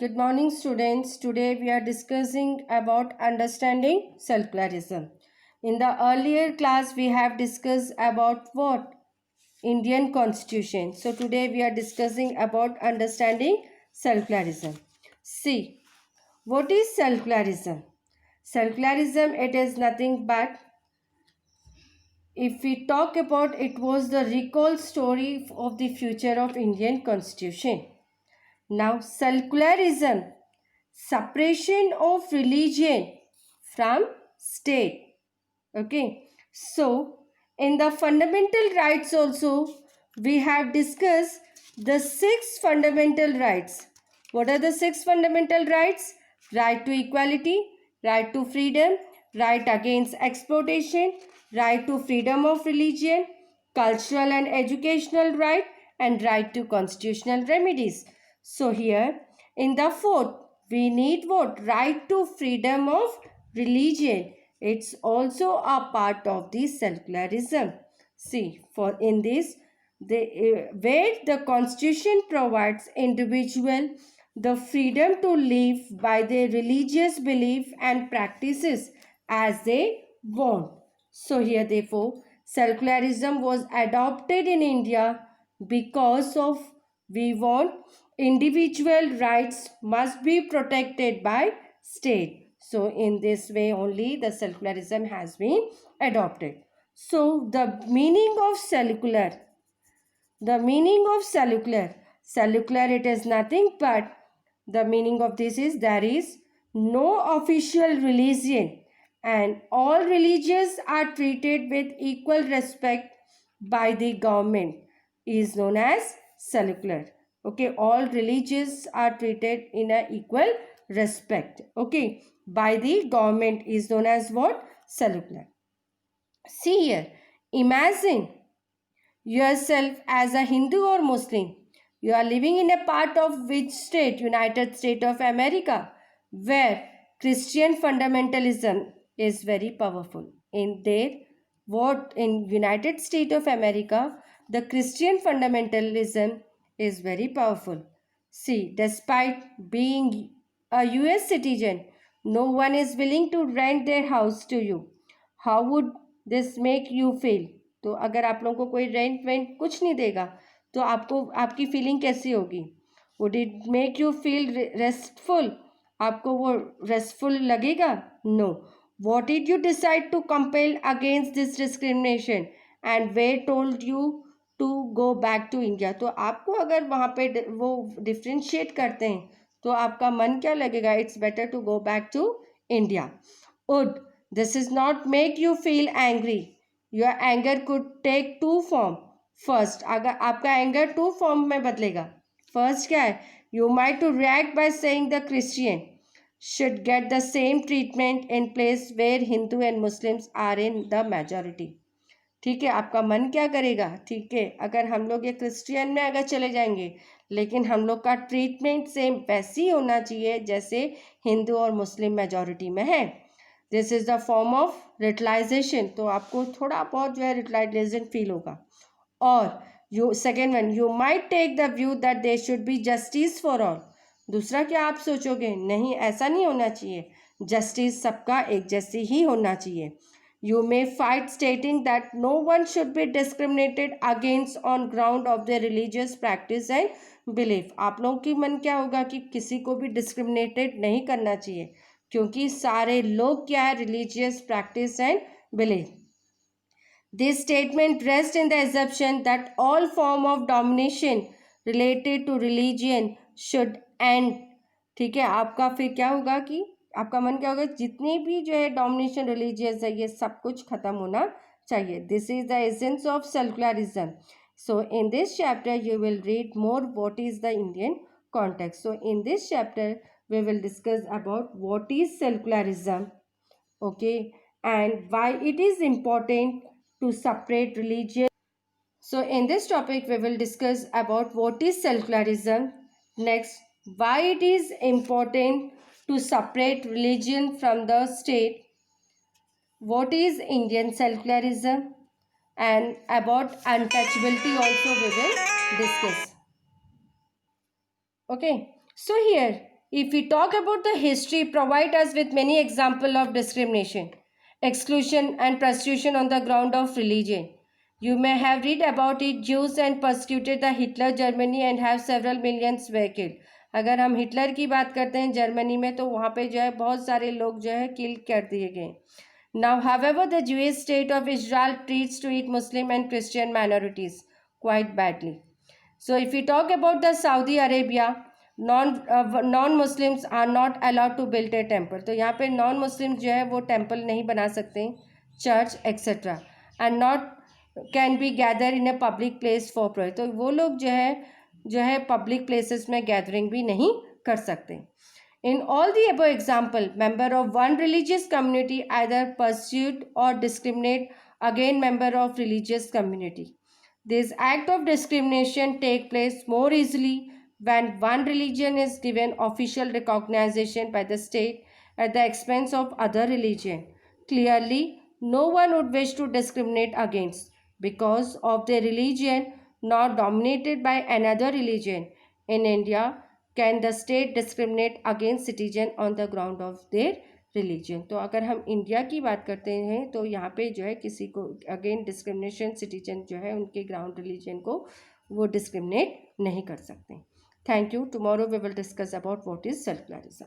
Good morning, students. Today we are discussing about understanding secularism. In the earlier class, we have discussed about what? Indian Constitution. So today we are discussing about understanding secularism. See, what is secularism? Secularism, it is nothing but, if we talk about, it was the recall story of the future of Indian Constitution. Now, secularism, separation of religion from state. Okay, so in the fundamental rights also we have discussed the 6 fundamental rights. What are the 6 fundamental rights? Right to equality, right to freedom, right against exploitation, right to freedom of religion, cultural and educational right, and right to constitutional remedies. So here in the fourth, we need what? Right to freedom of religion. It's also a part of the secularism. See, for in this, where the constitution provides individual the freedom to live by their religious belief and practices as they want. So here therefore secularism was adopted in India because of we want individual rights must be protected by state. So in this way only the secularism has been adopted. So the meaning of secular, secular it is nothing but, the meaning of this is there is no official religion and all religions are treated with equal respect by the government is known as secular. Okay, all religions are treated in a equal respect. Okay, by the government is known as what? Secular. See here, imagine yourself as a Hindu or Muslim. You are living in a part of which state? United States of America, where Christian fundamentalism is very powerful. In there, what in United States of America, the Christian fundamentalism is very powerful. See, despite being a US citizen, no one is willing to rent their house to you. How would this make you feel? तो अगर आप लोगों को कोई rent went कुछ नहीं देगा तो आपको आपकी फीलिंग कैसी होगी? Would it make you feel restful? आपको वो रेस्टफुल लगेगा? No. What did you decide to compel against this discrimination and we told you to go back to India? तो आपको अगर वहाँ पे वो डिफ्रेंशिएट करते हैं तो आपका मन क्या लगेगा? It's better to go back to India. Would this is not make you feel angry? Your anger could take 2 form. First, अगर आपका एंगर 2 फॉर्म में बदलेगा. फर्स्ट क्या है? You might to react by saying the Christian should get the same treatment in place where Hindu and Muslims are in the majority. ठीक है, आपका मन क्या करेगा? ठीक है, अगर हम लोग ये क्रिश्चियन में अगर चले जाएंगे लेकिन हम लोग का ट्रीटमेंट सेम वैसी होना चाहिए जैसे हिंदू और मुस्लिम मेजॉरिटी में है. This is the form of ritualization. तो आपको थोड़ा बहुत जो है रिटलाइजेशन फील होगा. और you second one, you might take the view that there should be justice for all. दूसरा क्या आप सोचोगे? नहीं, ऐसा नहीं होना चाहिए. जस्टिस सबका एक जैसी ही होना चाहिए. You may fight stating that no one should be discriminated against on ground of the religious practice and belief. आप लोगों की मन क्या होगा कि किसी को भी डिस्क्रिमिनेटेड नहीं करना चाहिए क्योंकि सारे लोग क्या है? Religious practice and belief. This statement rests in the assumption that all form of domination related to religion should end. ठीक है, आपका फिर क्या होगा कि आपका मन क्या होगा? जितनी भी जो है डोमिनेशन रिलीजियस है ये सब कुछ खत्म होना चाहिए. This is the essence of secularism. So in this chapter you will read more what is the Indian context. So in this chapter we will discuss about what is secularism, okay, and why it is important to separate religion. So in this topic we will discuss about what is secularism, next why it is important to separate religion from the state, what is Indian secularism, and about untouchability also we will discuss. Okay, so here If we talk about the history, provide us with many examples of discrimination, exclusion and persecution on the ground of religion. You may have read about it. Jews and persecuted the Hitler Germany and have several millions were killed. अगर हम Hitler की बात करते हैं Germany में, तो वहाँ पे जो है बहुत सारे लोग जो है किल कर दिए गए. Now, however, the Jewish state of Israel treats to it Muslim and Christian minorities quite badly. So, if we talk about the Saudi Arabia, non-Muslims are not allowed to build a temple. तो यहाँ पे non-Muslims जो है वो temple नहीं बना सकते, church etc. and not can be gathered in a public place for prayer. तो वो लोग जो है public places में gathering भी नहीं कर सकते. In all the above example, member of one religious community either pursued or discriminate against member of religious community. This act of discrimination take place more easily when one religion is given official recognition by the state at the expense of other religion. Clearly, no one would wish to discriminate against because of their religion not dominated by another religion. In India, can the state discriminate against citizen on the ground of their religion. तो अगर हम India की बात करते हैं तो यहाँ पे जो है किसी को अगेन डिस्क्रिमिनेशन सिटीजन जो है उनके ग्राउंड रिलीजन को वो डिस्क्रिमिनेट नहीं कर सकते. Thank you. Tomorrow we will discuss about what is secularism.